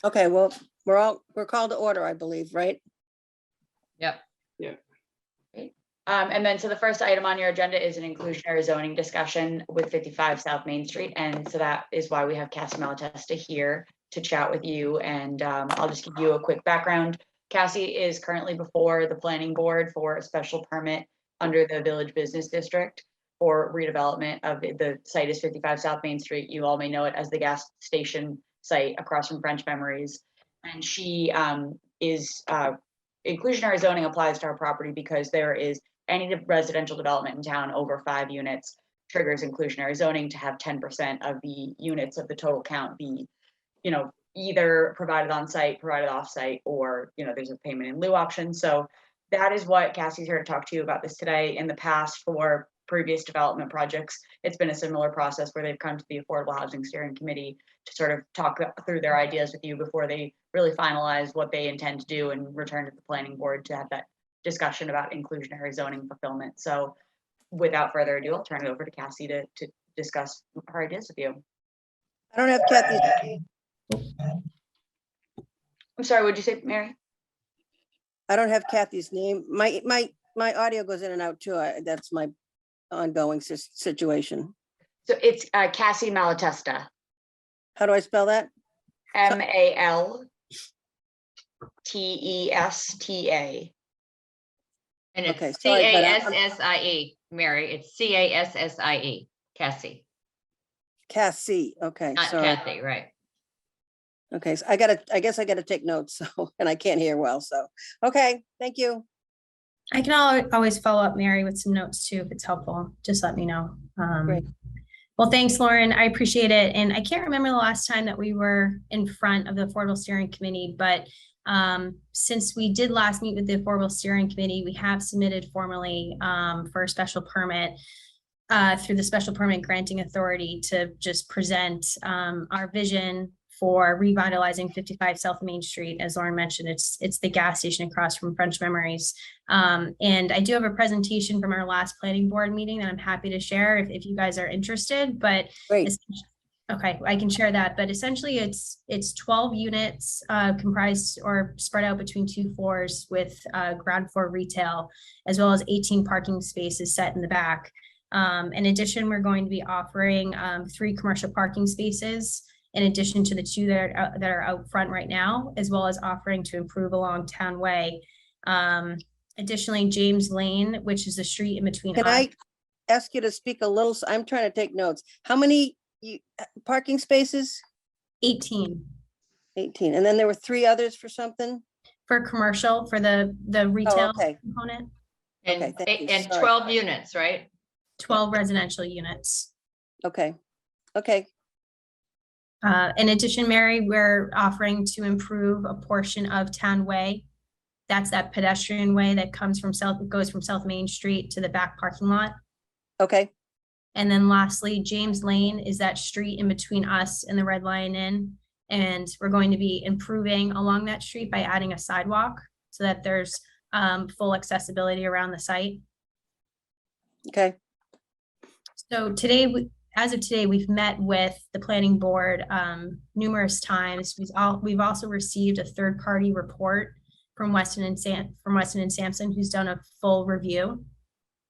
Okay, well, we're called to order, I believe, right? Yep. Yeah. Great. And then so the first item on your agenda is an inclusionary zoning discussion with 55 South Main Street. And so that is why we have Cassie Malatesta here to chat with you. And I'll just give you a quick background. Cassie is currently before the planning board for a special permit under the Village Business District for redevelopment of the site is 55 South Main Street. You all may know it as the gas station site across from French Memories. And she is inclusionary zoning applies to our property because there is any residential development in town over 5 units triggers inclusionary zoning to have 10% of the units of the total count be, either provided on site, provided off site, or, there's a payment in lieu option. So that is what Cassie's here to talk to you about this today. In the past, for previous development projects, it's been a similar process where they've come to the Affordable Housing Steering Committee to sort of talk through their ideas with you before they really finalize what they intend to do and return to the planning board to have that discussion about inclusionary zoning fulfillment. So without further ado, I'll turn it over to Cassie to discuss her ideas with you. I don't have Kathy's, I'm sorry, what'd you say, Mary? I don't have Kathy's name. My audio goes in and out too. That's my ongoing situation. So it's Cassie Malatesta. How do I spell that? Maltesta. And it's Okay, sorry, but I'm- Cassie, Mary. It's Cassie, Cassie, Cassie. Okay, not sorry. Kathy, right? Okay, so I guess I gotta take notes, so, and I can't hear well, so, okay, thank you. I can always follow up, Mary, with some notes too, if it's helpful. Just let me know. Great. Well, thanks, Lauren. I appreciate it. And I can't remember the last time that we were in front of the Affordable Steering Committee, but since we did last meet with the Affordable Steering Committee, we have submitted formally for a special permit through the Special Permit Granting Authority to just present our vision for revitalizing 55 South Main Street. As Lauren mentioned, it's the gas station across from French Memories. And I do have a presentation from our last planning board meeting that I'm happy to share if you guys are interested, but Great. okay, I can share that. But essentially it's 12 units comprised or spread out between 2 floors with ground floor retail, as well as 18 parking spaces set in the back. In addition, we're going to be offering 3 commercial parking spaces in addition to the 2 that are out front right now, as well as offering to improve along Town Way. Additionally, James Lane, which is the street in between. Can I ask you to speak a little? I'm trying to take notes. How many parking spaces? 18 18. And then there were 3 others for something? for commercial, for the retail okay. component, And, Okay, thank you. and Sorry. 12 units, right? 12 residential units. Okay, okay, In addition, Mary, we're offering to improve a portion of Town Way. That's that pedestrian way that goes from South Main Street to the back parking lot. okay, And then lastly, James Lane is that street in between us and the Red Lion Inn. And we're going to be improving along that street by adding a sidewalk so that there's full accessibility around the site. okay. So today, as of today, we've met with the planning board numerous times. We've also received a third-party report from Weston and Sampson, who's done a full review.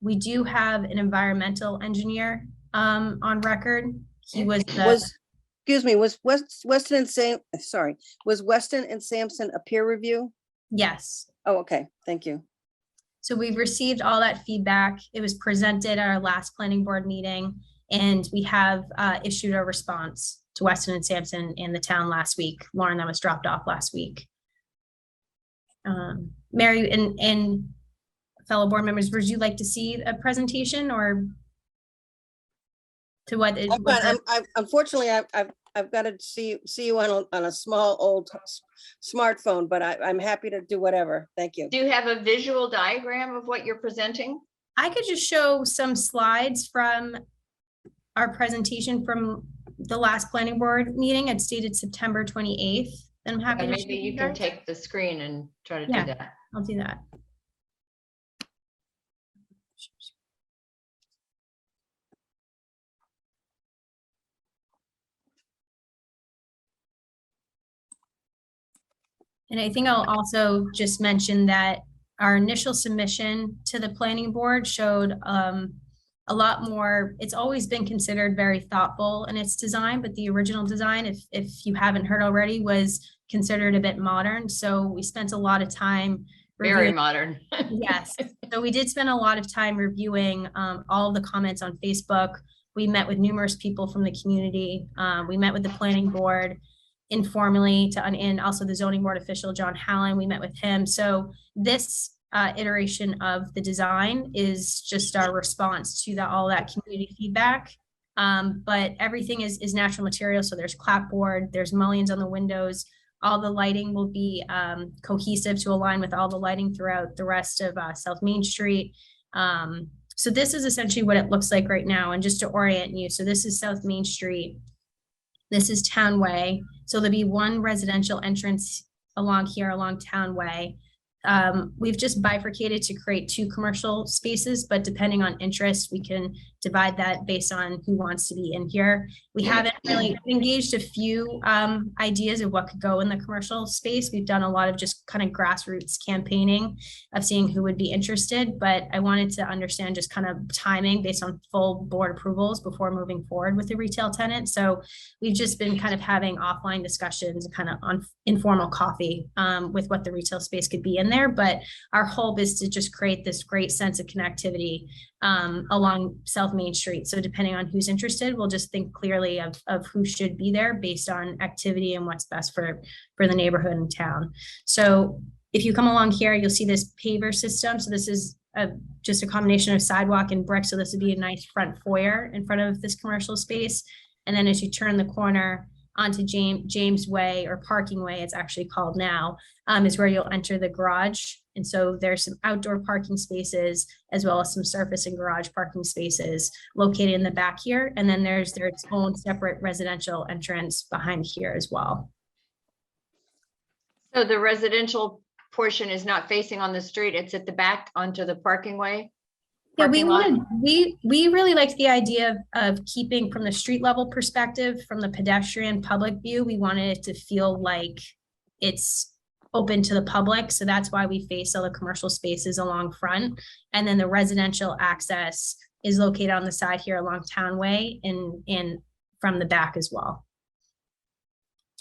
We do have an environmental engineer on record. He was Excuse me, was Weston and Sampson a peer review? yes. Oh, okay, thank you. So we've received all that feedback. It was presented at our last planning board meeting, and we have issued a response to Weston and Sampson in the town last week. Lauren, that was dropped off last week. Mary and fellow board members, would you like to see a presentation or to what? Unfortunately, I've got to see you on a small old smartphone, but I'm happy to do whatever. Thank you. Do you have a visual diagram of what you're presenting? I could just show some slides from our presentation from the last planning board meeting. It's dated September 28th. And I'm happy to Maybe you can guys. take the screen and try to Yeah. do that. I'll do that. And I think I'll also just mention that our initial submission to the planning board showed a lot more, it's always been considered very thoughtful in its design, but the original design, if you haven't heard already, was considered a bit modern. So we spent a lot of time Very reviewing. modern. Yes, so we did spend a lot of time reviewing all of the comments on Facebook. We met with numerous people from the community. We met with the planning board informally and also the zoning board official, John Hallen. We met with him. So this iteration of the design is just our response to all that community feedback. But everything is natural material. So there's clapboard, there's mullions on the windows. All the lighting will be cohesive to align with all the lighting throughout the rest of South Main Street. So this is essentially what it looks like right now. And just to orient you, so this is South Main Street. This is Town Way. So there'll be one residential entrance along here, along Town Way. We've just bifurcated to create 2 commercial spaces, but depending on interest, we can divide that based on who wants to be in here. We haven't really engaged a few ideas of what could go in the commercial space. We've done a lot of just kind of grassroots campaigning of seeing who would be interested, but I wanted to understand just kind of timing based on full board approvals before moving forward with the retail tenant. So we've just been kind of having offline discussions, kind of on informal coffee with what the retail space could be in there. But our hope is to just create this great sense of connectivity along South Main Street. So depending on who's interested, we'll just think clearly of who should be there based on activity and what's best for the neighborhood and town. So if you come along here, you'll see this paver system. So this is just a combination of sidewalk and brick. So this would be a nice front foyer in front of this commercial space. And then as you turn the corner onto James Way, or Parking Way, it's actually called now, is where you'll enter the garage. And so there's some outdoor parking spaces as well as some surface and garage parking spaces located in the back here. And then there's its own separate residential entrance behind here as well. So the residential portion is not facing on the street, it's at the back onto the parking way? Yeah, we Parking lot? we really liked the idea of keeping from the street level perspective, from the pedestrian public view. We wanted it to feel like it's open to the public. So that's why we face all the commercial spaces along front. And then the residential access is located on the side here along Town Way and from the back as well.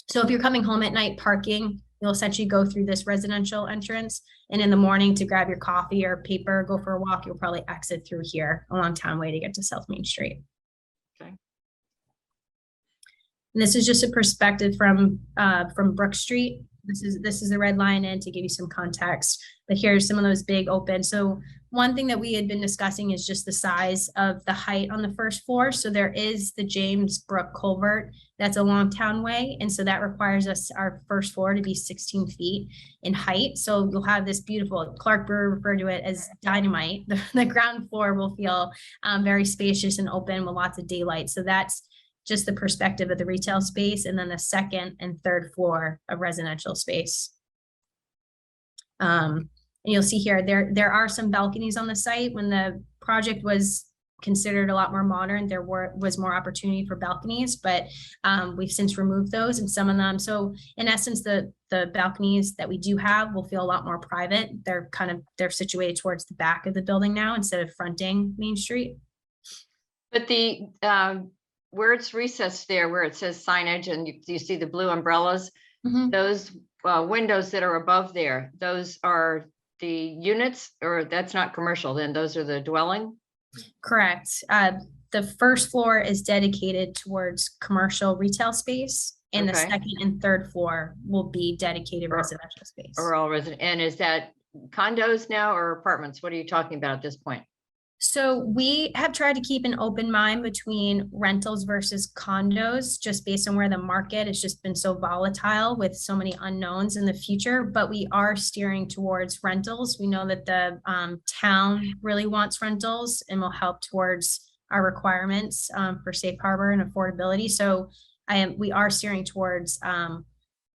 So if you're coming home at night parking, you'll essentially go through this residential entrance, and in the morning to grab your coffee or paper, go for a walk, you'll probably exit through here along Town Way to get to South Main Street. Okay. And this is just a perspective from Brook Street. This is the red line in to give you some context, but here's some of those big open. So one thing that we had been discussing is just the size of the height on the first floor. So there is the James Brook culvert that's along Town Way. And so that requires our first floor to be 16 feet in height. So you'll have this beautiful, Clark Brewer referred to it as dynamite. The ground floor will feel very spacious and open with lots of daylight. So that's just the perspective of the retail space, and then the second and third floor of residential space. And you'll see here, there are some balconies on the site. When the project was considered a lot more modern, there was more opportunity for balconies, but we've since removed those and some of them. So in essence, the balconies that we do have will feel a lot more private. They're situated towards the back of the building now instead of fronting Main Street. But the where it's recessed there, where it says signage and you see the blue umbrellas, those windows that are above there, those are the units, or that's not commercial, then those are the dwelling? Correct. The first floor is dedicated towards commercial retail space, and the second and third floor will be dedicated residential space. Or all resident, and is that condos now or apartments? What are you talking about at this point? So we have tried to keep an open mind between rentals versus condos, just based on where the market has just been so volatile with so many unknowns in the future, but we are steering towards rentals. We know that the town really wants rentals and will help towards our requirements for safe harbor and affordability. So we are steering towards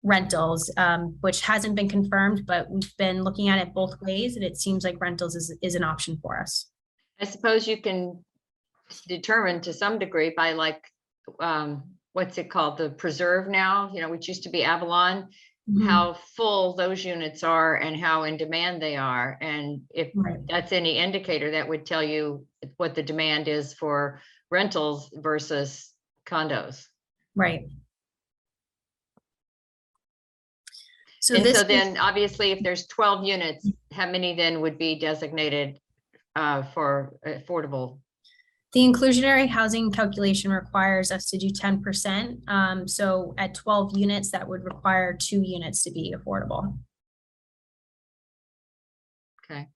rentals, which hasn't been confirmed, but we've been looking at it both ways, and it seems like rentals is an option for us. I suppose you can determine to some degree by what's it called? The preserve now, which used to be Avalon. Mhm. how full those units are and how in demand they are. And if Right. that's any indicator, that would tell you what the demand is for rentals versus condos. Right. So And this so is- then obviously if there's 12 units, how many then would be designated for affordable? the inclusionary housing calculation requires us to do 10%. So at 12 units, that would require 2 units to be affordable. Okay.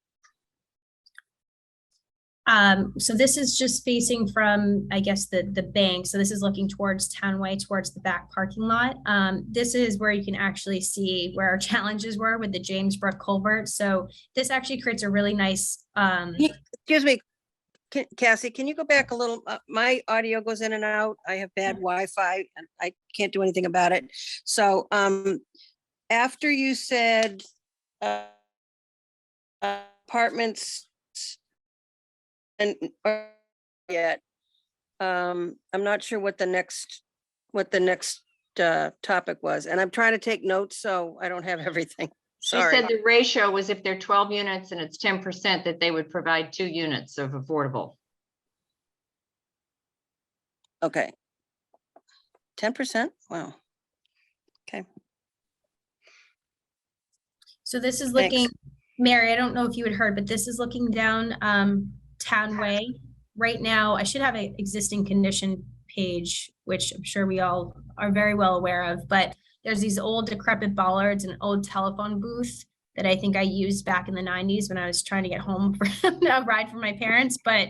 So this is just facing from, I guess, the bank. So this is looking towards Townway, towards the back parking lot. This is where you can actually see where our challenges were with the James Brook culvert. So this actually creates a really nice, Excuse me, Cassie, can you go back a little? My audio goes in and out. I have bad Wi-Fi and I can't do anything about it. So after you said apartments and yet, I'm not sure what the next topic was, and I'm trying to take notes, so I don't have everything. She Sorry. said the ratio was if they're 12 units and it's 10%, that they would provide 2 units of affordable. Okay. 10%? Wow. Okay. so this is Thanks. looking, Mary, I don't know if you had heard, but this is looking down Townway. Right now, I should have an existing condition page, which I'm sure we all are very well aware of, but there's these old decrepit bollards and old telephone booth that I think I used back in the 90s when I was trying to get home for a ride from my parents. But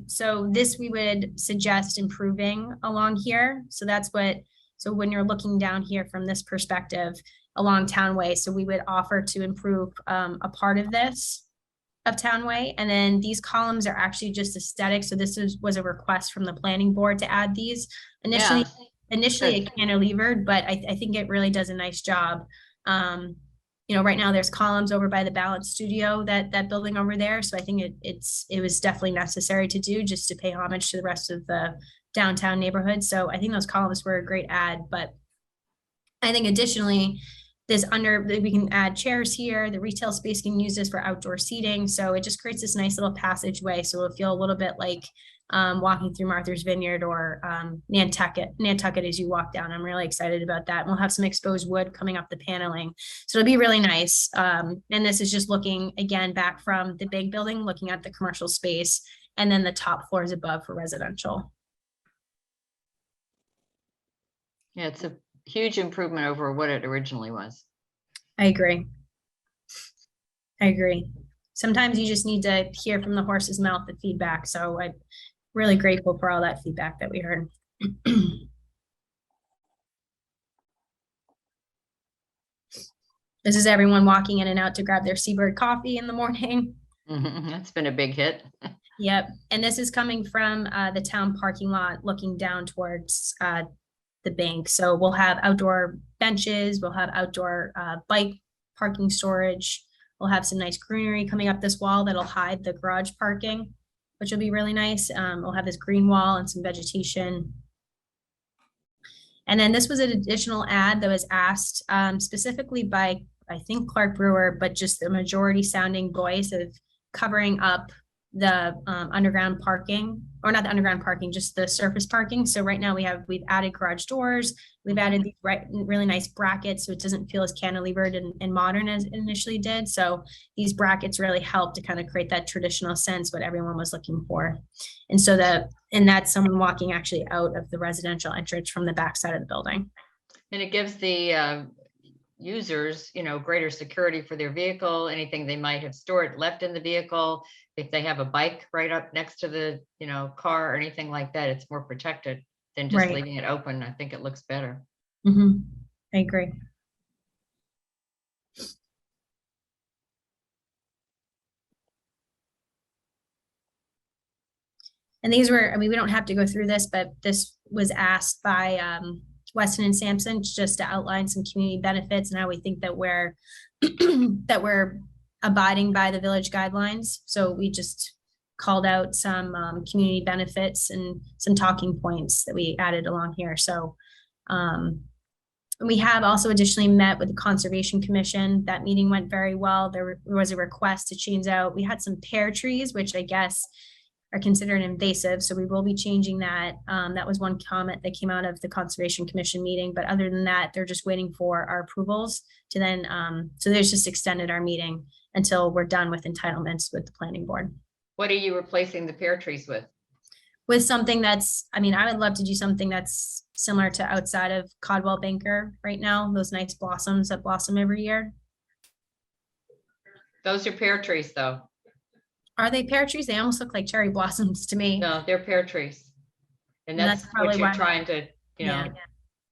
so this we would suggest improving along here. So so when you're looking down here from this perspective along Townway, so we would offer to improve a part of this of Townway. And then these columns are actually just aesthetic. So this was a request from the planning board to add these. Initially Good. it cantilevered, but I think it really does a nice job. Right now there's columns over by the Balance Studio, that building over there. So I think it was definitely necessary to do just to pay homage to the rest of the downtown neighborhood. So I think those columns were a great add, but I think additionally, we can add chairs here. The retail space can use this for outdoor seating. So it just creates this nice little passageway. So it'll feel a little bit like walking through Martha's Vineyard or Nantucket as you walk down. I'm really excited about that. And we'll have some exposed wood coming up the paneling. So it'll be really nice. And this is just looking again back from the big building, looking at the commercial space, and then the top floors above for residential. Yeah, it's a huge improvement over what it originally was. I agree. Sometimes you just need to hear from the horse's mouth the feedback. So I'm really grateful for all that feedback that we heard. This is everyone walking in and out to grab their Seabird coffee in the morning. That's been a big hit. Yep. And this is coming from the town parking lot looking down towards the bank. So we'll have outdoor benches, we'll have outdoor bike parking storage. We'll have some nice greenery coming up this wall that'll hide the garage parking, which will be really nice. We'll have this green wall and some vegetation. And then this was an additional ad that was asked specifically by, I think, Clark Brewer, but just the majority sounding voice of covering up the underground parking, or not the underground parking, just the surface parking. So right now we've added garage doors, we've added these really nice brackets so it doesn't feel as cantilevered and modern as it initially did. So these brackets really help to kind of create that traditional sense, what everyone was looking for. And so that's someone walking actually out of the residential entrance from the backside of the building. And it gives the users, greater security for their vehicle, anything they might have stored left in the vehicle. If they have a bike right up next to the, car or anything like that, it's more protected than just Right. leaving it open. I think it looks better. Mm-hmm. I agree. And these were, we don't have to go through this, but this was asked by Weston and Sampson just to outline some community benefits and how we think that we're that we're abiding by the village guidelines. So we just called out some community benefits and some talking points that we added along here. So We have also additionally met with the Conservation Commission. That meeting went very well. There was a request to change out. We had some pear trees, which I guess are considered invasive, so we will be changing that. That was one comment that came out of the Conservation Commission meeting, but other than that, they're just waiting for our approvals to then, so there's just extended our meeting until we're done with entitlements with the planning board. What are you replacing the pear trees with? With something that's, I mean, I would love to do something that's similar to outside of Caldwell Banker right now, those nice blossoms that blossom every year. Those are pear trees, though. Are they pear trees? They almost look like cherry blossoms to me. No, they're pear trees. And And that's that's what probably you're why- trying to, you know, Yeah.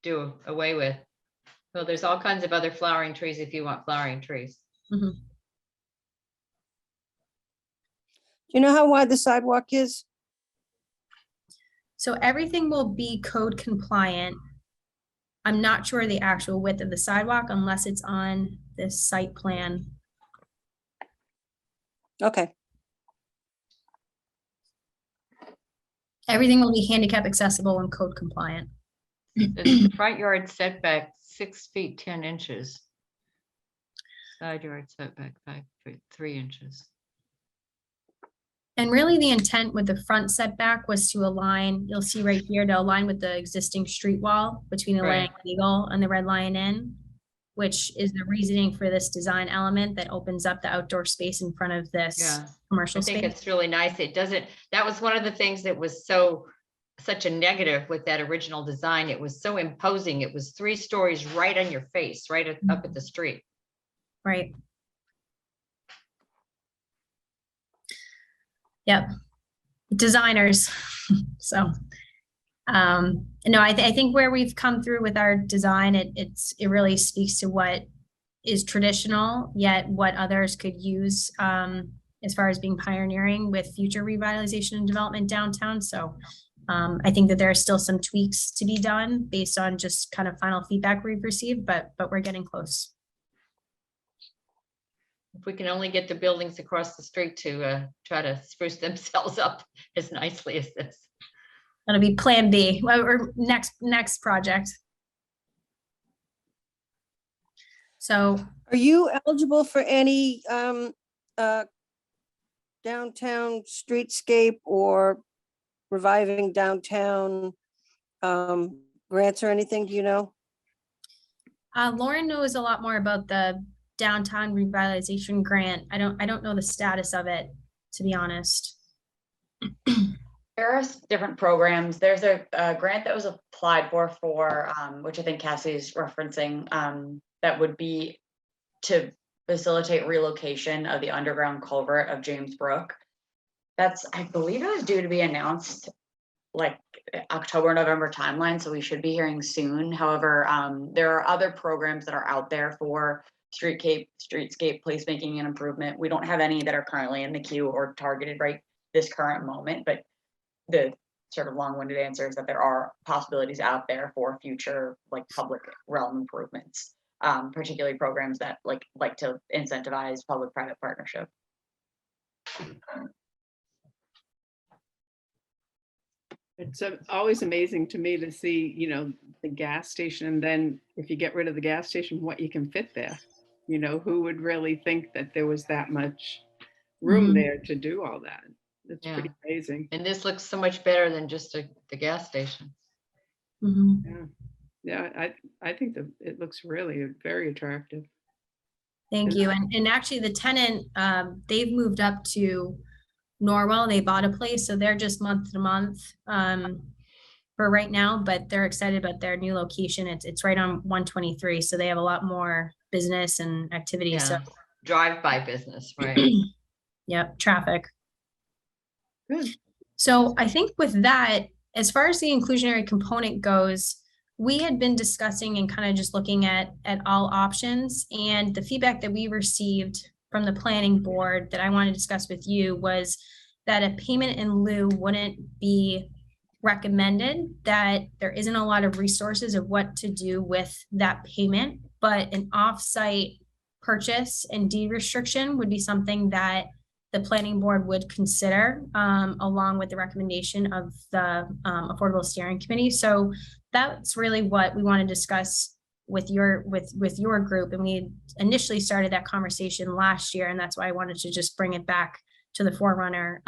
do away with. Well, there's all kinds of other flowering trees if you want flowering trees. Mhm. Do you know how wide the sidewalk is? So everything will be code compliant. I'm not sure the actual width of the sidewalk unless it's on this site plan. Okay, Everything will be handicap accessible and code compliant. The front yard setback, 6 feet, 10 inches. Side yard setback, 5 feet, 3 inches. And really the intent with the front setback was to align, you'll see right here, to align with the existing street wall between the Right. Lang Eagle and the Red Lion Inn, which is the reasoning for this design element that opens up the outdoor space in front of this Yeah. commercial I think space. it's really nice. It doesn't, that was one of the things that was such a negative with that original design. It was so imposing. It was 3 stories right on your face, right up at the street. Right. Yep. Designers. So, no, I think where we've come through with our design, it really speaks to what is traditional, yet what others could use, as far as being pioneering with future revitalization and development downtown. So, I think that there are still some tweaks to be done based on just kind of final feedback we've received, but we're getting close. If we can only get the buildings across the street to try to spruce themselves up as nicely as this. That'll be Plan B, or next project. So, are you eligible for any downtown streetscape or reviving downtown grants or anything, do you know? Lauren knows a lot more about the downtown revitalization grant. I don't know the status of it, to be honest. There are different programs. There's a grant that was applied for, which I think Cassie's referencing, that would be to facilitate relocation of the underground culvert of James Brook. I believe it was due to be announced like October, November timeline, so we should be hearing soon. However, there are other programs that are out there for streetscape placemaking and improvement. We don't have any that are currently in the queue or targeted right this current moment, but the sort of long-winded answer is that there are possibilities out there for future like public realm improvements, particularly programs that like to incentivize public-private partnership. It's always amazing to me to see, you know, the gas station, and then if you get rid of the gas station, what you can fit there. You know, who would really think that there was that much room Mhm. there to do all that? It's Yeah. pretty amazing. And this looks so much better than just the gas station. Mhm. Yeah, I think that it looks really very attractive. Thank you. And actually the tenant, they've moved up to Norwell. They bought a place, so they're just month to month for right now, but they're excited about their new location. It's right on 123, so they have a lot more business and activity. So, Yeah. Drive-by business, right? yep, traffic. Good. So I think with that, as far as the inclusionary component goes, we had been discussing and kind of just looking at all options, and the feedback that we received from the planning board that I want to discuss with you was that a payment in lieu wouldn't be recommended, that there isn't a lot of resources of what to do with that payment, but an off-site purchase and deed restriction would be something that the planning board would consider, along with the recommendation of the Affordable Steering Committee. So that's really what we want to discuss with your group, and we initially started that conversation last year, and that's why I wanted to just bring it back to the forerunner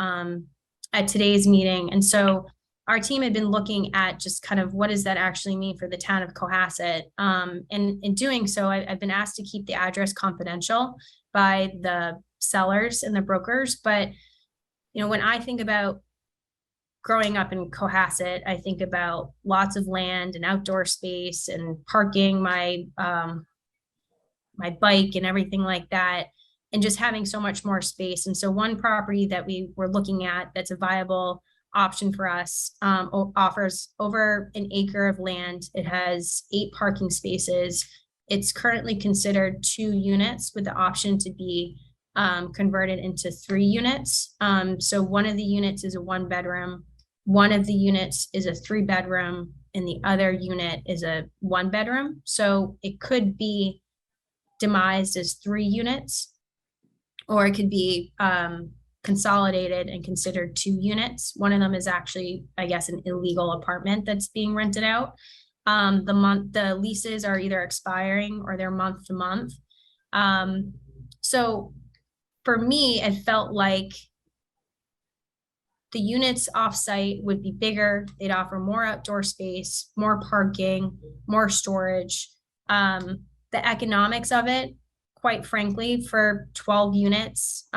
at today's meeting. And so our team had been looking at just kind of what does that actually mean for the town of Cohasset. And in doing so, I've been asked to keep the address confidential by the sellers and the brokers. But, you know, when I think about growing up in Cohasset, I think about lots of land and outdoor space and parking my my bike and everything like that, and just having so much more space. And so one property that we were looking at that's a viable option for us offers over an acre of land. It has 8 parking spaces. It's currently considered 2 units with the option to be converted into 3 units. So one of the units is a 1-bedroom, one of the units is a 3-bedroom, and the other unit is a 1-bedroom. So it could be demised as 3 units, or it could be consolidated and considered 2 units. One of them is actually, I guess, an illegal apartment that's being rented out. The leases are either expiring or they're month to month. So for me, it felt like the units offsite would be bigger. They'd offer more outdoor space, more parking, more storage. The economics of it, quite frankly, for 12 units,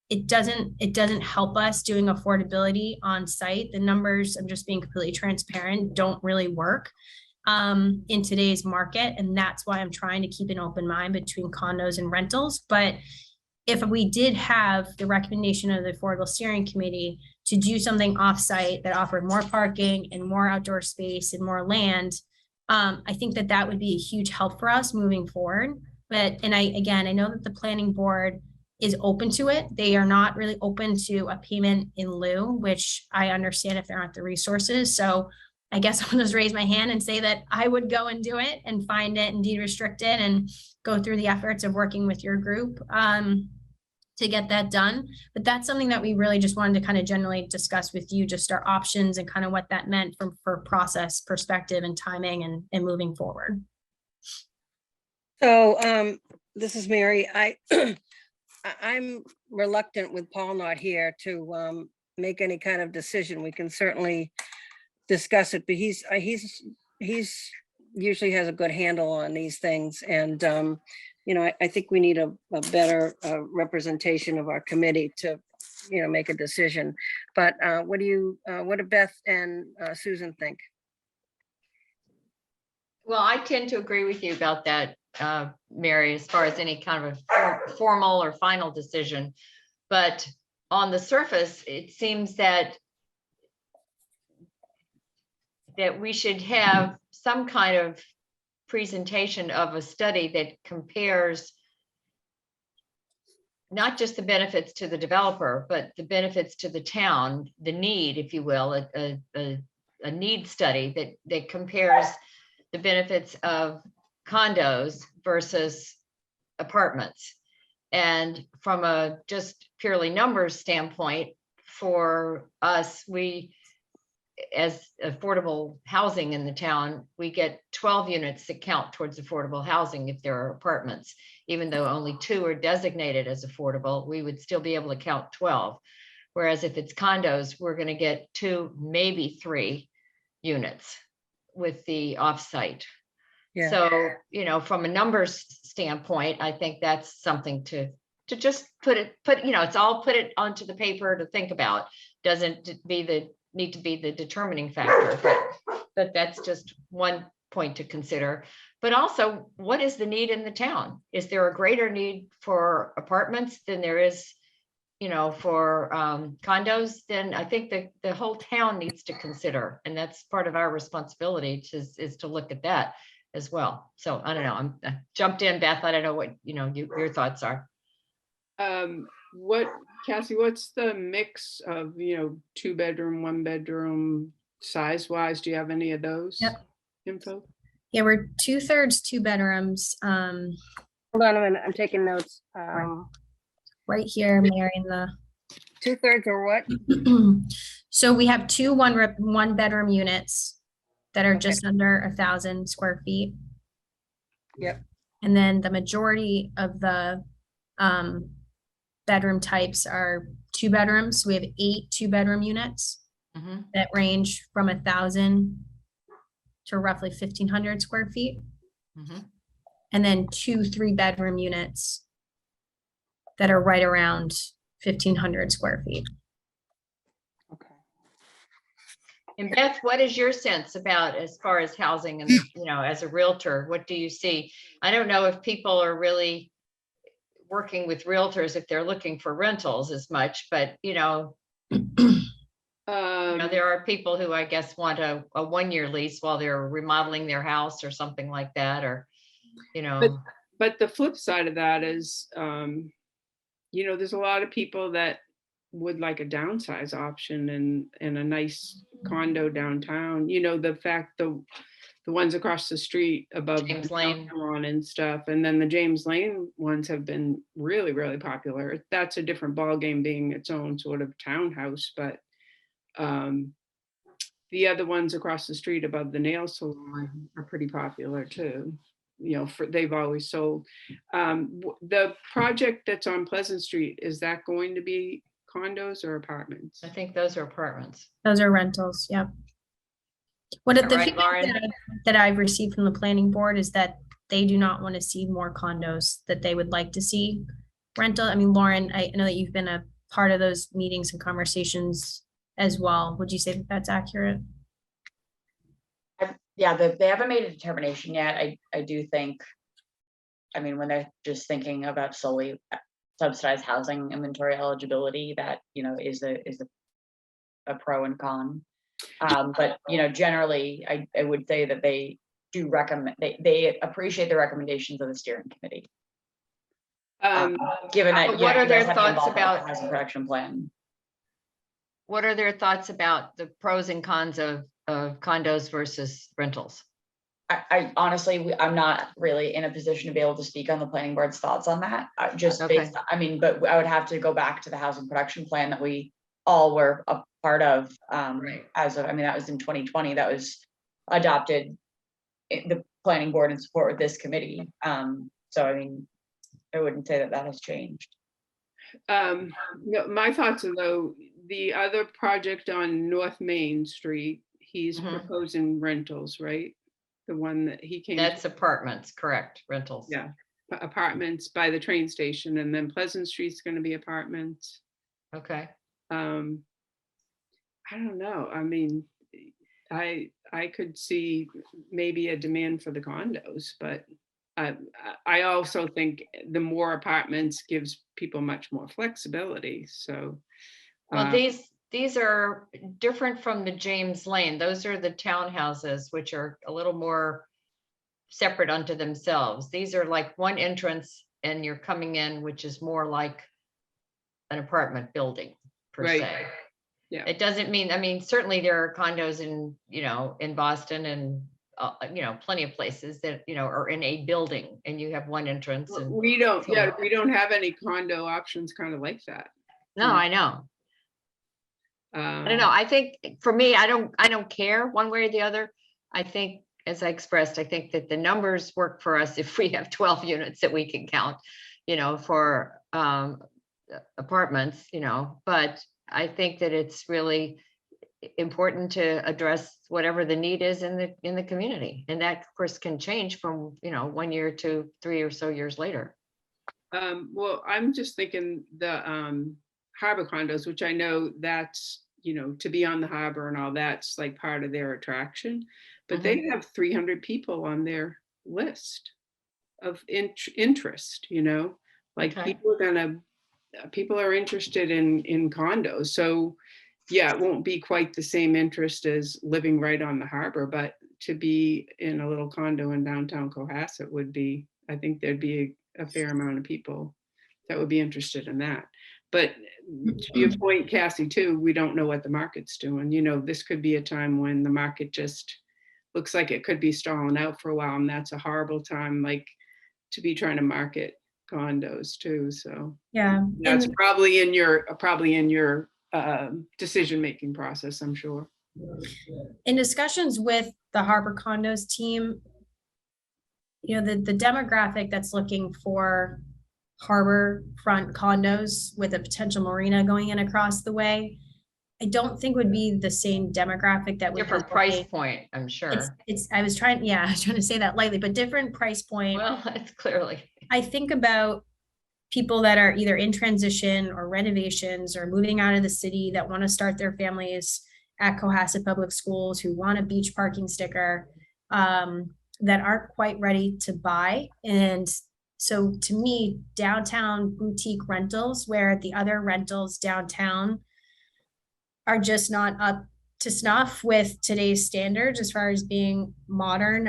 it doesn't help us doing affordability on site. The numbers, I'm just being completely transparent, don't really work in today's market. And that's why I'm trying to keep an open mind between condos and rentals. But if we did have the recommendation of the Affordable Steering Committee to do something offsite that offered more parking and more outdoor space and more land, I think that that would be a huge help for us moving forward. But, and I know that the planning board is open to it. They are not really open to a payment in lieu, which I understand if there aren't the resources. So I guess I'll just raise my hand and say that I would go and do it and find it and deed restrict it and go through the efforts of working with your group to get that done. But that's something that we really just wanted to kind of generally discuss with you, just our options and kind of what that meant for process perspective and timing and moving forward. So this is Mary. I'm reluctant with Paul not here to make any kind of decision. We can certainly discuss it, but he's usually has a good handle on these things. And, you know, I think we need a better representation of our committee to, you know, make a decision. But what do Beth and Susan think? Well, I tend to agree with you about that, Mary, as far as any kind of a formal or final decision. But on the surface, it seems that we should have some kind of presentation of a study that compares not just the benefits to the developer, but the benefits to the town, the need, if you will, a need study that compares the benefits of condos versus apartments. And from a just purely numbers standpoint, for us, as affordable housing in the town, we get 12 units that count towards affordable housing if there are apartments. Even though only 2 are designated as affordable, we would still be able to count 12. Whereas if it's condos, we're going to get 2, maybe 3 units with the offsite. Yeah. So, you know, from a numbers standpoint, I think that's something to just put it onto the paper to think about. Doesn't need to be the determining factor, but that's just one point to consider. But also, what is the need in the town? Is there a greater need for apartments than there is, you know, for condos? Then I think that the whole town needs to consider, and that's part of our responsibility is to look at that as well. So I don't know, I jumped in, Beth. I don't know what, you know, your thoughts are. Cassie, what's the mix of, you know, 2-bedroom, 1-bedroom size wise? Do you have any of those info? Yeah, we're 2/3 2-bedrooms. Hold on a minute, I'm taking notes. Right here, Mary, in the 2/3 or what? So we have 2 1-bedroom units that are just under 1,000 square feet. Yep. And then the majority of the bedroom types are 2 bedrooms. We have 8 2-bedroom units Mhm. that range from 1,000 to roughly 1,500 square feet. Mhm. And then 2 3-bedroom units that are right around 1,500 square feet. Okay. And Beth, what is your sense about as far as housing and, as a realtor, what do you see? I don't know if people are really working with realtors if they're looking for rentals as much, but there are people who I guess want a 1-year lease while they're remodeling their house or something like that, or, But the flip side of that is, there's a lot of people that would like a downsize option and a nice condo downtown. The fact the ones across the street above James the Lane. salon and stuff, and then the James Lane ones have been really, really popular. That's a different ballgame, being its own sort of townhouse, but the other ones across the street above the nail salon are pretty popular too. They've always sold. The project that's on Pleasant Street, is that going to be condos or apartments? I think those are apartments. Those are rentals, yep. What All the right, feedback Lauren. that I've received from the planning board is that they do not want to see more condos, that they would like to see rental. I mean, Lauren, I know that you've been a part of those meetings and conversations as well. Would you say that that's accurate? Yeah, they haven't made a determination yet. I do think, when they're just thinking about solely subsidized housing inventory eligibility, that, is a pro and con. But, generally, I would say that they do recommend, they appreciate the recommendations of the steering committee. Given that, What are you their guys have to thoughts involve the about- housing production plan. What are their thoughts about the pros and cons of condos versus rentals? I honestly, I'm not really in a position to be able to speak on the planning board's thoughts on that. Just Okay. based, but I would have to go back to the housing production plan that we all were a part of. Right. As of, that was in 2020. That was adopted in the planning board in support with this committee. So I wouldn't say that has changed. No, my thoughts are, though, the other project on North Main Street, he's proposing rentals, right? The one that he came. That's apartments, correct, rentals. Yeah, apartments by the train station, and then Pleasant Street's going to be apartments. Okay. I don't know. I could see maybe a demand for the condos, but I also think the more apartments gives people much more flexibility. So, Well, these are different from the James Lane. Those are the townhouses, which are a little more separate unto themselves. These are like one entrance and you're coming in, which is more like an apartment building per Right. se. Yeah. It doesn't mean, certainly there are condos in Boston and, plenty of places that, are in a building and you have one entrance. And we don't have any condo options kind of like that. no, I know. I don't know. I think for me, I don't care one way or the other. I think, as I expressed, I think that the numbers work for us if we have 12 units that we can count, for apartments, but I think that it's really important to address whatever the need is in the community. And that, of course, can change from, 1 year to 3 or so years later. Well, I'm just thinking the harbor condos, which I know that's, to be on the harbor and all that's like part of their attraction, but they have 300 people on their list of interest, like Okay. people are interested in condos. So yeah, it won't be quite the same interest as living right on the harbor, but to be in a little condo in downtown Cohasset would be, I think there'd be a fair amount of people that would be interested in that. But to your point, Cassie, too, we don't know what the market's doing. This could be a time when the market just looks like it could be stalling out for a while, and that's a horrible time, like, to be trying to market condos too. So Yeah. that's probably in your decision-making process, I'm sure. In discussions with the Harbor Condos team, the demographic that's looking for harbor front condos with a potential marina going in across the way, I don't think would be the same demographic that would be Different price looking- point, I'm sure. I was trying to say that lightly, but different price point. Well, it's clearly. I think about people that are either in transition or renovations or moving out of the city that want to start their families at Cohasset Public Schools, who want a beach parking sticker, that aren't quite ready to buy. And so to me, downtown boutique rentals, where the other rentals downtown are just not up to snuff with today's standards as far as being modern,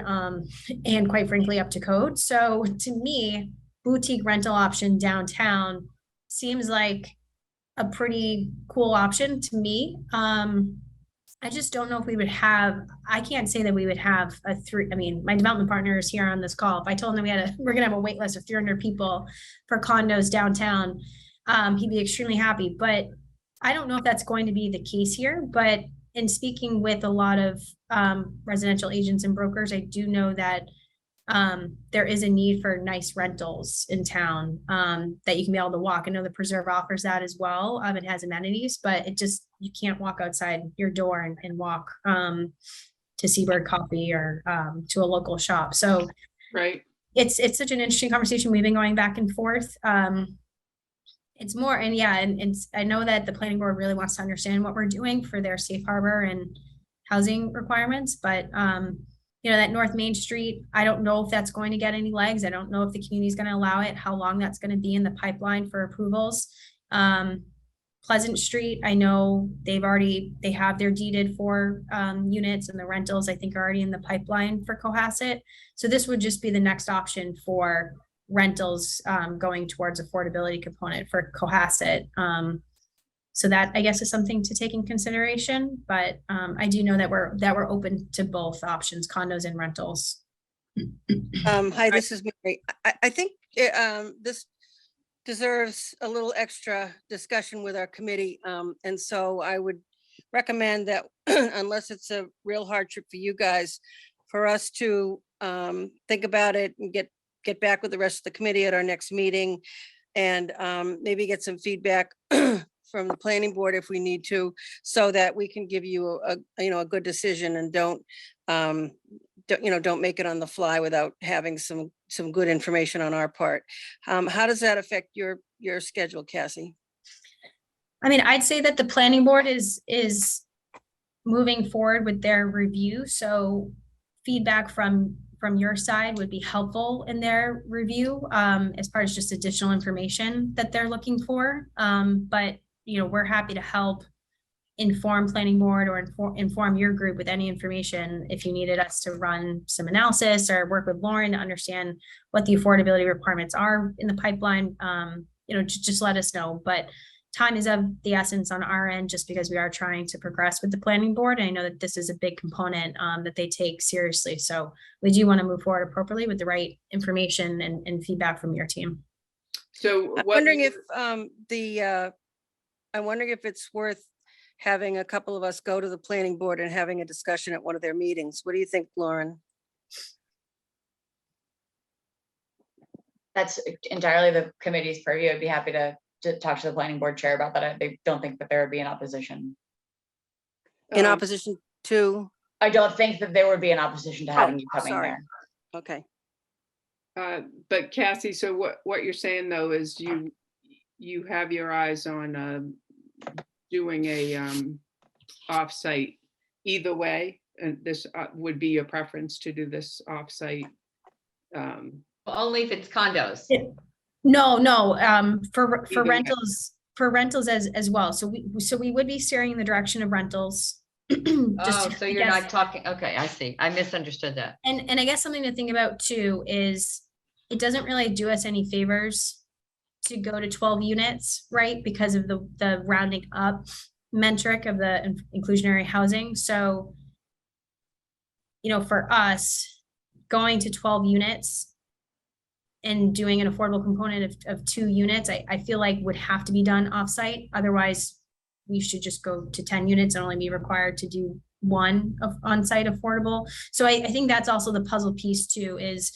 and quite frankly, up to code. So to me, boutique rental option downtown seems like a pretty cool option to me. I just don't know if we would have, I can't say that we would have my development partner is here on this call. If I told him we're gonna have a wait list of 300 people for condos downtown, he'd be extremely happy. But I don't know if that's going to be the case here. But in speaking with a lot of residential agents and brokers, I do know that there is a need for nice rentals in town, that you can be able to walk. I know the Preserve offers that as well. It has amenities, but you can't walk outside your door and walk to Seabird Coffee or to a local shop. So Right. it's such an interesting conversation. We've been going back and forth. It's more, and I know that the planning board really wants to understand what we're doing for their safe harbor and housing requirements, but that North Main Street, I don't know if that's going to get any legs. I don't know if the community is going to allow it, how long that's going to be in the pipeline for approvals. Pleasant Street, I know they have their deeded for units, and the rentals I think are already in the pipeline for Cohasset. So this would just be the next option for rentals, going towards affordability component for Cohasset. So that, I guess, is something to take in consideration, but I do know that we're open to both options, condos and rentals. Hi, this is Mary. I think this deserves a little extra discussion with our committee. And so I would recommend that unless it's a real hardship for you guys, for us to think about it and get back with the rest of the committee at our next meeting, and maybe get some feedback from the planning board if we need to, so that we can give you a good decision, and don't make it on the fly without having some good information on our part. How does that affect your schedule, Cassie? I mean, I'd say that the planning board is moving forward with their review. So feedback from your side would be helpful in their review, as far as just additional information that they're looking for. But we're happy to help inform planning board or inform your group with any information if you needed us to run some analysis or work with Lauren to understand what the affordability requirements are in the pipeline. Just let us know. But time is of the essence on our end, just because we are trying to progress with the planning board. And I know that this is a big component that they take seriously. So we do want to move forward appropriately with the right information and feedback from your team. So I'm wondering if it's worth having a couple of us go to the planning board and having a discussion at one of their meetings. What do you think, Lauren? That's entirely the committee's purview. I'd be happy to talk to the planning board chair about that. I don't think that there would be an opposition. In opposition to? I don't think that there would be an opposition to having you coming sorry. there. Okay. But Cassie, so what you're saying though is you have your eyes on doing a offsite either way, and this would be your preference to do this offsite. Only if it's condos. No, for Either way. rentals as well. So we would be steering in the direction of rentals. So you're not talking, okay, I see. I misunderstood that. And I guess something to think about too is it doesn't really do us any favors to go to 12 units, right? Because of the rounding up metric of the inclusionary housing. So, for us, going to 12 units and doing an affordable component of 2 units, I feel like would have to be done offsite. Otherwise, we should just go to 10 units and only be required to do 1 of on-site affordable. So I think that's also the puzzle piece too, is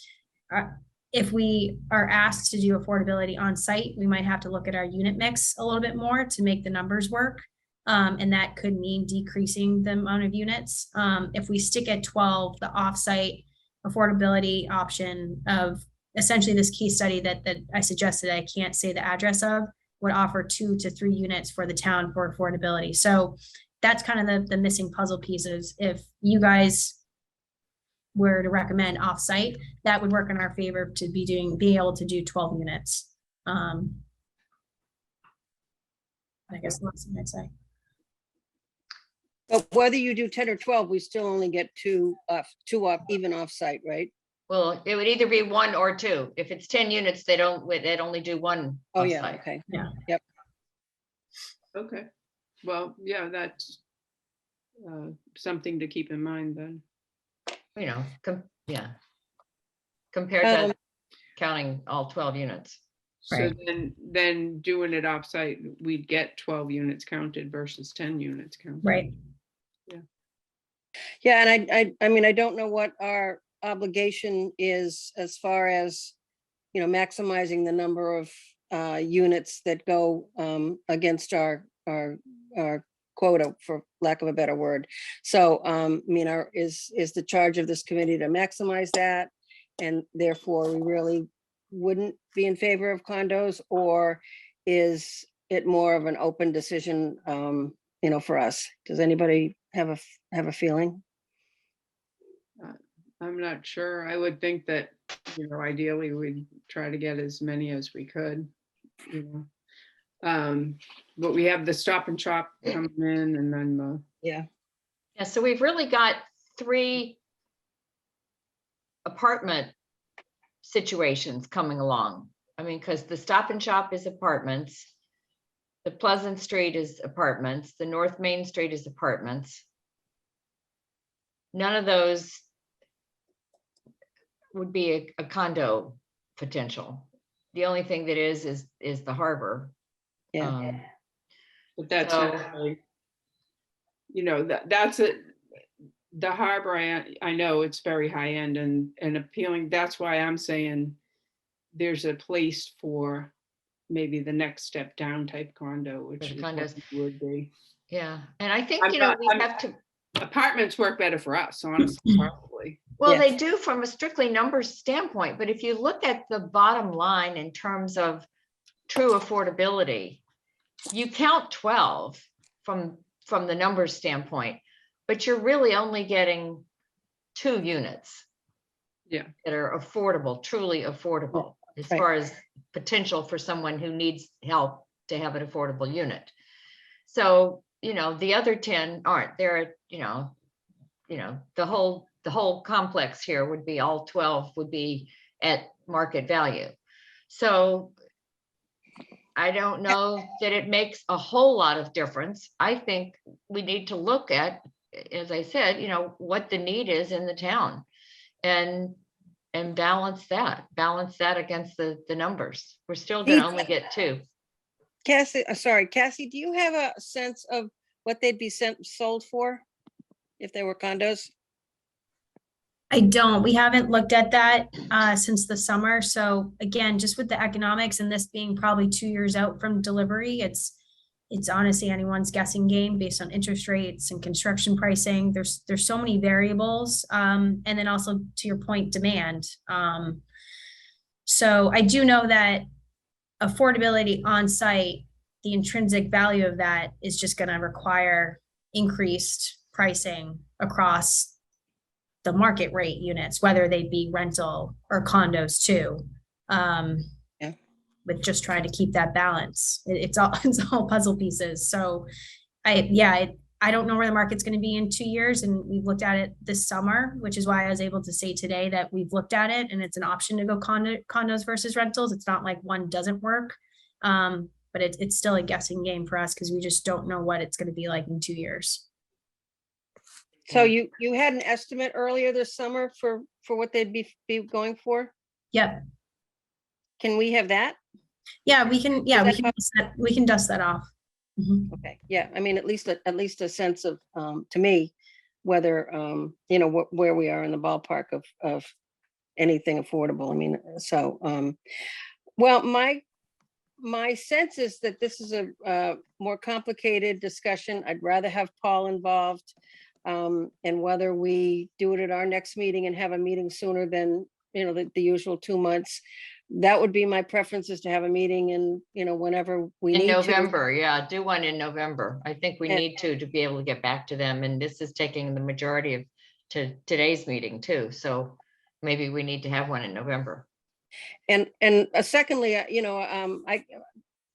if we are asked to do affordability on site, we might have to look at our unit mix a little bit more to make the numbers work. And that could mean decreasing the amount of units. If we stick at 12, the offsite affordability option of essentially this case study that I suggested, I can't say the address of, would offer 2 to 3 units for the town for affordability. So that's kind of the missing puzzle pieces. If you guys were to recommend offsite, that would work in our favor to be able to do 12 units. I guess that's what I'd say. But whether you do 10 or 12, we still only get two off, even offsite, right? Well, it would either be 1 or 2. If it's 10 units, they'd only do 1 Oh, yeah, offsite. okay. Yeah. Yep. Okay, well, yeah, that's something to keep in mind then. You know, yeah. Compared to counting all 12 units. So Right. then doing it offsite, we'd get 12 units counted versus 10 units counted. Right. Yeah, and I mean, I don't know what our obligation is as far as, you know, maximizing the number of units that go against our quota, for lack of a better word. So, I mean, is the charge of this committee to maximize that? And therefore, we really wouldn't be in favor of condos, or is it more of an open decision, you know, for us? Does anybody have a feeling? I'm not sure. I would think that, you know, ideally we'd try to get as many as we could, you know. But we have the Stop and Shop coming in, and then the, Yeah. Yeah, so we've really got 3 apartment situations coming along. I mean, because the Stop and Shop is apartments, the Pleasant Street is apartments, the North Main Street is apartments. None of those would be a condo potential. The only thing that is the harbor. Yeah. but that's So- not really, you know, that's it. The harbor, I know it's very high end and appealing. That's why I'm saying there's a place for maybe the next step down type condo, which For the is what condos. it would be. Yeah, and I think, I'm you know, not- we have to, Apartments work better for us, honestly, probably. well, Yeah. they do from a strictly numbers standpoint, but if you look at the bottom line in terms of true affordability, you count 12 from the numbers standpoint, but you're really only getting 2 units. Yeah. That are affordable, truly affordable, as Right. far as potential for someone who needs help to have an affordable unit. So, you know, the other 10 aren't there, you know, the whole complex here would be, all 12 would be at market value. So I don't know that it makes a whole lot of difference. I think we need to look at, as I said, you know, what the need is in the town and balance that against the numbers. We're still gonna only get 2. Cassie, sorry, Cassie, do you have a sense of what they'd be sold for if they were condos? I don't. We haven't looked at that since the summer. So again, just with the economics and this being probably 2 years out from delivery, it's honestly anyone's guessing game based on interest rates and construction pricing. There's so many variables. And then also to your point, demand. So I do know that affordability on site, the intrinsic value of that is just going to require increased pricing across the market rate units, whether they be rental or condos too. Yeah. With just trying to keep that balance. It's all puzzle pieces. So I don't know where the market's going to be in 2 years, and we've looked at it this summer, which is why I was able to say today that we've looked at it and it's an option to go condos versus rentals. It's not like one doesn't work. But it's still a guessing game for us because we just don't know what it's going to be like in 2 years. So you had an estimate earlier this summer for what they'd be going for? Yep. Can we have that? Yeah, we can dust that off. Mhm. Okay, yeah, I mean, at least a sense of, to me, whether, you know, where we are in the ballpark of anything affordable. I mean, so, well, my sense is that this is a more complicated discussion. I'd rather have Paul involved. And whether we do it at our next meeting and have a meeting sooner than, the usual 2 months, that would be my preference, is to have a meeting in, whenever we In need to. November, yeah, do one in November. I think we And- need to be able to get back to them, and this is taking the majority of today's meeting too, so maybe we need to have one in November. And secondly,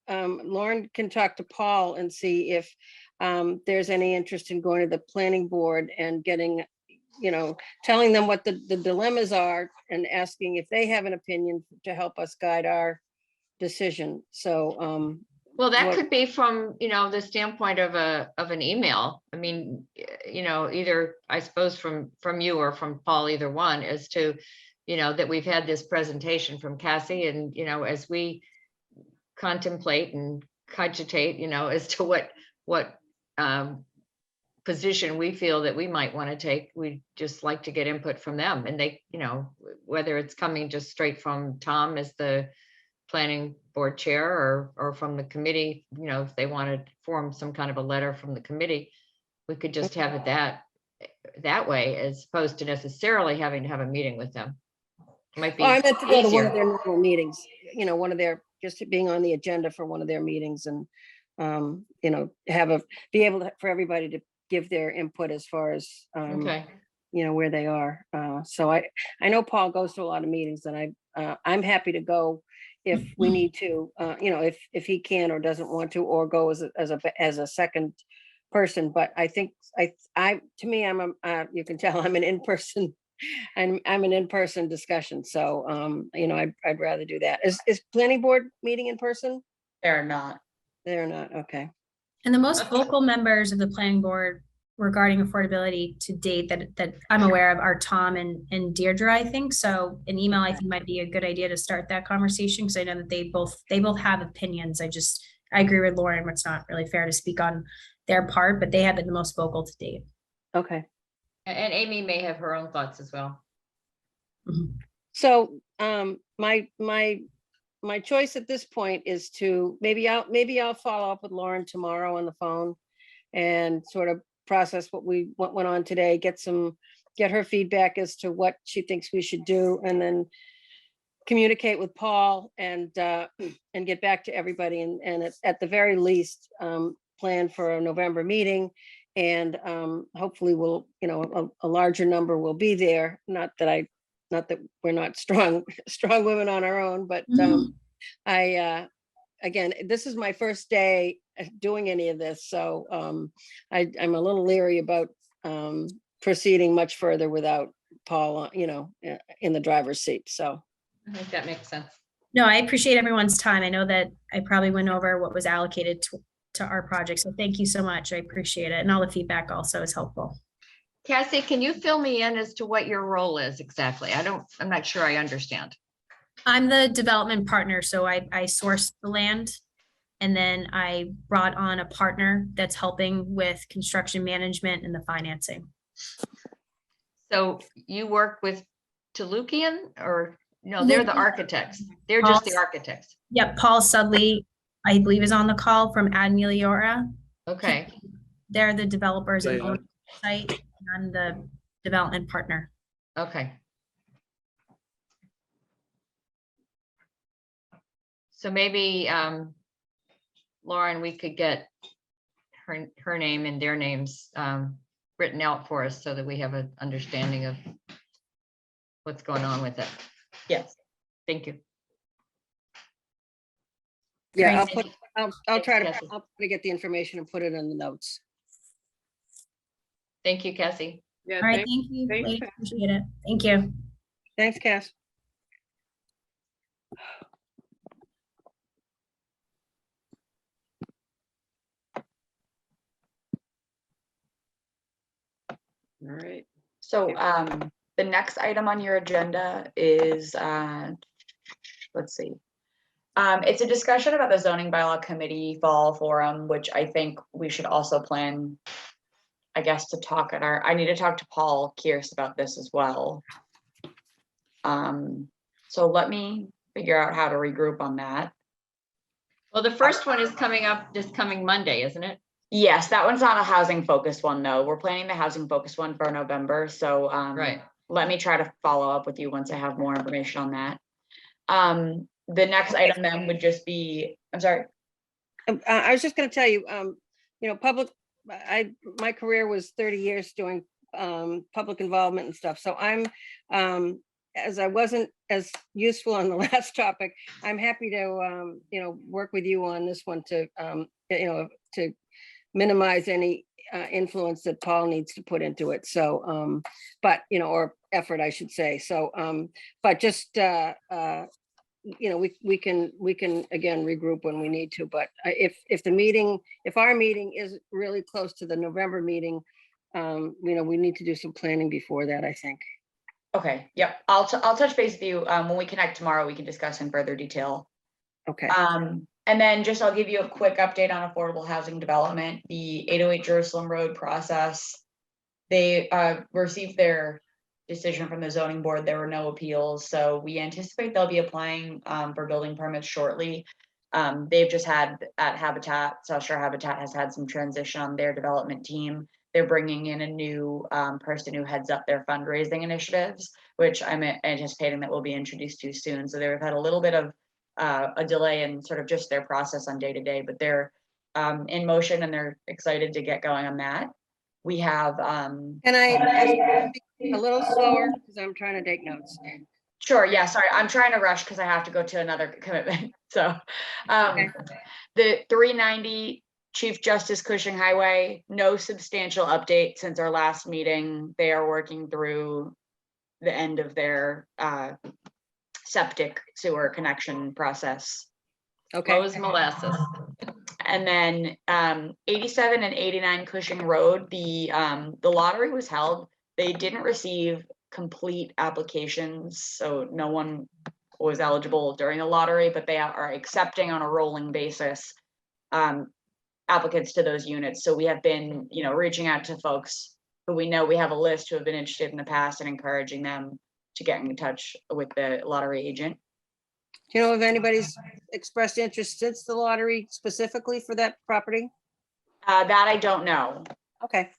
Lauren can talk to Paul and see if there's any interest in going to the planning board and getting, telling them what the dilemmas are and asking if they have an opinion to help us guide our decision. So, Well, that What- could be from, the standpoint of an email. I mean, either, I suppose, from you or from Paul, either one, as to, that we've had this presentation from Cassie, and, as we contemplate and cogitate, as to what position we feel that we might want to take, we'd just like to get input from them. And they, whether it's coming just straight from Tom as the planning board chair, or from the committee, if they want to form some kind of a letter from the committee, we could just have it that way, as opposed to necessarily having to have a meeting with them. Might be I meant to go to one of easier. their normal meetings, one of their, just being on the agenda for one of their meetings, and, be able to, for everybody to give their input as far as, Okay, where they are. So I know Paul goes to a lot of meetings, and I'm happy to go if we need to, if he can or doesn't want to, or go as a second person. But I think to me, you can tell I'm an in-person, I'm an in-person discussion. So, I'd rather do that. Is planning board meeting in person? They're not. They're not, okay. And the most vocal members of the planning board regarding affordability to date that I'm aware of are Tom and Deirdre, I think. So an email, I think, might be a good idea to start that conversation, because I know that they both have opinions. I agree with Lauren, it's not really fair to speak on their part, but they have been the most vocal to date. Okay. and Amy may have her own thoughts as well. So, my choice at this point is to, maybe I'll follow up with Lauren tomorrow on the phone and sort of process what went on today, get her feedback as to what she thinks we should do, and then communicate with Paul and get back to everybody, and at the very least, plan for a November meeting. And hopefully we'll, a larger number will be there. Not that we're not strong women on our own, but again, this is my first day doing any of this, so I'm a little leery about proceeding much further without Paul, in the driver's seat. So I think that makes sense. No, I appreciate everyone's time. I know that I probably went over what was allocated to our project. So thank you so much. I appreciate it. And all the feedback also is helpful. Cassie, can you fill me in as to what your role is exactly? I'm not sure I understand. I'm the development partner. So I sourced the land, and then I brought on a partner that's helping with construction management and the financing. So you work with Tolukian, or no, they're the architects. They're just the architects. Yep, Paul Sudley, I believe, is on the call from Ad Meliora. Okay, They're the developers and They are. own the site. And I'm the development partner. okay. So maybe, Lauren, we could get her name and their names written out for us, so that we have an understanding of what's going on with it. Yes. Thank you. yeah, Great. I'll try to, Cassie. get the information and put it in the notes. Thank you, Cassie. Yeah, All right, thank- thank you. thanks, ladies. Pat. Appreciate it. Thank you. Thanks, Cass. all right. So the next item on your agenda is, let's see. It's a discussion about the zoning bylaw committee fall forum, which I think we should also plan, I guess, to talk I need to talk to Paul Kearse about this as well. So let me figure out how to regroup on that. Well, the first one is coming up this coming Monday, isn't it? Yes, that one's not a housing focused one though. We're planning the housing focused one for November. So Right. let me try to follow up with you once I have more information on that. The next item then would just be, I'm sorry. I was just gonna tell you, you know, my career was 30 years doing public involvement and stuff. So I'm, as I wasn't as useful on the last topic, I'm happy to, you know, work with you on this one to, you know, to minimize any influence that Paul needs to put into it. So, but, you know, or effort, I should say. So, but just, you know, we can again regroup when we need to, but if our meeting is really close to the November meeting, you know, we need to do some planning before that, I think. Okay, yep, I'll touch base with you. When we connect tomorrow, we can discuss in further detail. Okay. And then just I'll give you a quick update on affordable housing development, the 808 Jerusalem Road process. They received their decision from the zoning board. There were no appeals, so we anticipate they'll be applying for building permits shortly. They've just had at Habitat, South Shore Habitat has had some transition on their development team. They're bringing in a new person who heads up their fundraising initiatives, which I'm anticipating that will be introduced to soon. So they've had a little bit of a delay in sort of just their process on day to day, but they're in motion and they're excited to get going on that. We have Can I ask a little slower because I'm trying to take notes. Sure, yeah, sorry, I'm trying to rush because I have to go to another commitment. So the 390 Chief Justice Cushing Highway, no substantial update since our last meeting. They are working through the end of their septic sewer connection process. Okay. Low as molasses. And then 87 and 89 Cushing Road, the lottery was held. They didn't receive complete applications, so no one was eligible during the lottery, but they are accepting on a rolling basis applicants to those units. So we have been, you know, reaching out to folks who we know we have a list who have been interested in the past and encouraging them to get in touch with the lottery agent. Do you know if anybody's expressed interest since the lottery specifically for that property? That I don't know. Okay.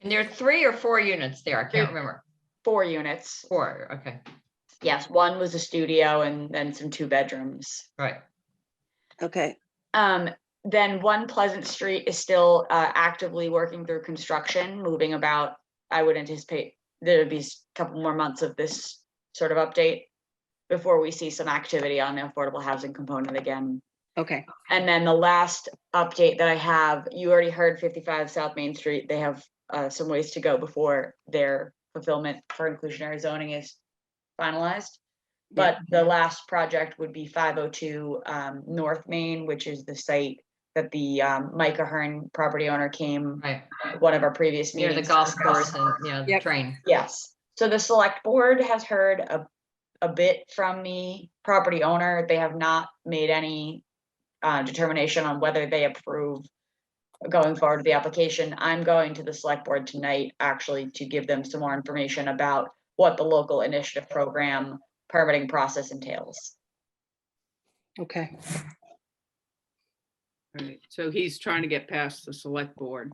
And there are 3 or 4 units there. I can't remember. 4 units. 4, okay. Yes, one was a studio and then some 2 bedrooms. Right. Okay. Then One Pleasant Street is still actively working through construction, moving about. I would anticipate there would be a couple more months of this sort of update before we see some activity on the affordable housing component again. Okay. And then the last update that I have, you already heard 55 South Main Street. They have some ways to go before their fulfillment for inclusionary zoning is finalized. But the last project would be 502 North Main, which is the site that the Micah Hearn property owner came Right. at one of our previous Near meetings. the golf course and, you know, the Yep. train. Yes. So the select board has heard a bit from the property owner. They have not made any determination on whether they approve going forward with the application. I'm going to the select board tonight actually to give them some more information about what the local initiative program permitting process entails. Okay. Right, so he's trying to get past the select board.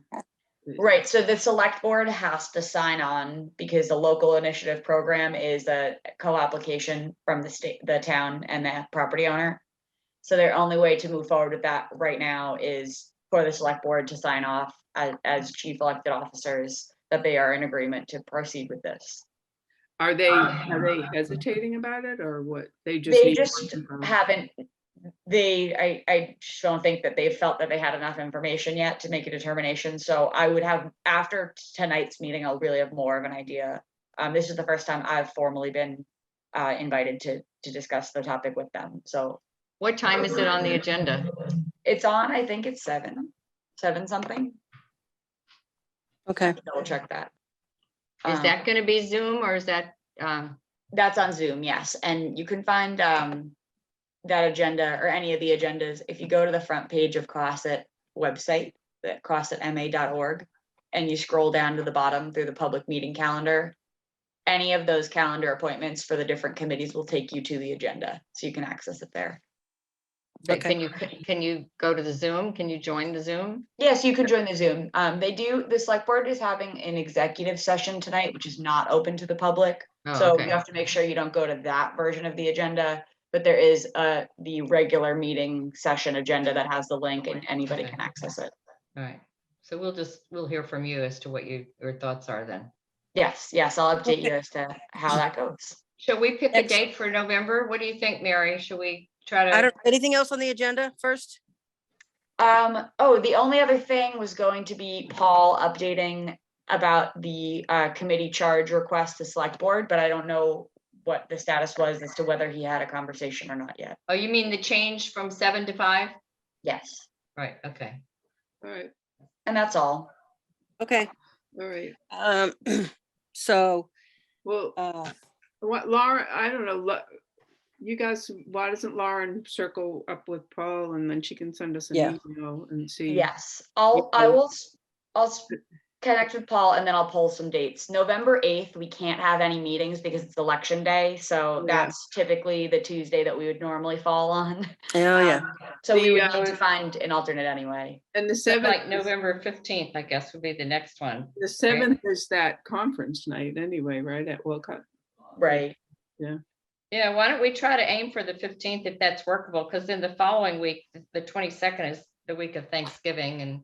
Right, so the select board has to sign on because the local initiative program is a co-application from the state, the town and the property owner. So their only way to move forward with that right now is for the select board to sign off as chief elected officers that they are in agreement to proceed with this. Are they hesitating about it or what? They They need just more info? haven't, I just don't think that they felt that they had enough information yet to make a determination. So I would have, after tonight's meeting, I'll really have more of an idea. This is the first time I've formally been invited to discuss the topic with them. So What time is it on the agenda? it's on, I think it's 7 something. Okay. Double check that. Is that going to be Zoom or is that? That's on Zoom, yes. And you can find that agenda or any of the agendas if you go to the front page of CrossIT website, that crossitma.org, and you scroll down to the bottom through the public meeting calendar. any of those calendar appointments for the different committees will take you to the agenda, so you can access it there. But Okay. can you go to the Zoom? Can you join the Zoom? Yes, you can join the Zoom. The select board is having an executive session tonight, which is not open to the public. Oh, So okay. you have to make sure you don't go to that version of the agenda, but there is the regular meeting session agenda that has the link and anybody Okay. can access it. All right. So we'll hear from you as to what your thoughts are then. Yes, I'll update Okay. you as to how that goes. Shall we pick a Ex- date for November? What do you think, Mary? Should we try to? I don't, anything else on the agenda first? The only other thing was going to be Paul updating about the committee charge request to select board, but I don't know what the status was as to whether he had a conversation or not yet. Oh, you mean the change from 7 to 5? Yes, Right, okay. All right, and that's all. Okay, all right. so, Well, what, Lauren, I don't know, you guys, why doesn't Lauren circle up with Paul and then she can send us an Yeah. email and see? Yes, I'll connect with Paul and then I'll pull some dates. November 8th, we can't have any meetings because it's election day. So Yeah. that's typically the Tuesday that we would normally fall on. oh, yeah. So we would The, need to find an alternate anyway. And the So 7th, like November 15th, I guess, would be the next one. the 7th is that conference night anyway, right, at Wilcott? Right. Yeah, why don't we try to aim for the 15th if that's workable? Because then the following week, the 22nd is the week of Thanksgiving and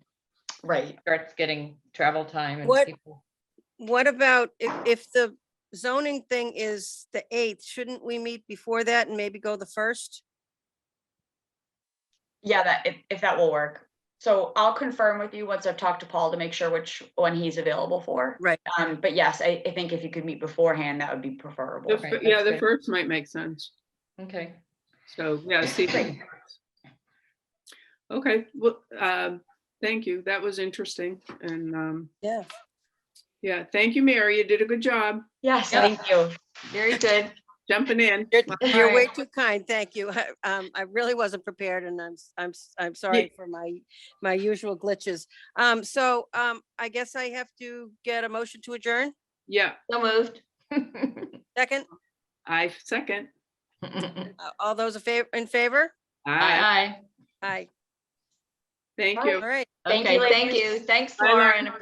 Right. starts getting travel time and What- people. What about if the zoning thing is the 8th, shouldn't we meet before that and maybe go the 1st? Yeah, that if that will work. So I'll confirm with you once I've talked to Paul to make sure which one he's available for. Right. But yes, I think if you could meet beforehand, that would be preferable. Right, Yeah, that's the good. first might make sense. Okay. So, yeah, see. Okay, well, thank you. That was interesting. And Yeah. yeah, thank you, Mary. You did a good job Yes, Yep. thank you. Very good. jumping in. You're way right. too kind, thank you. I really wasn't prepared and I'm sorry for my usual glitches. I guess I have to get a motion to adjourn. Yeah, So moved. Second, I second. all those in favor? Aye, Aye. Aye. thank Aye. you. All right. Thank Okay, you, thank ladies. you. Thanks, Bye, Lauren. Lauren.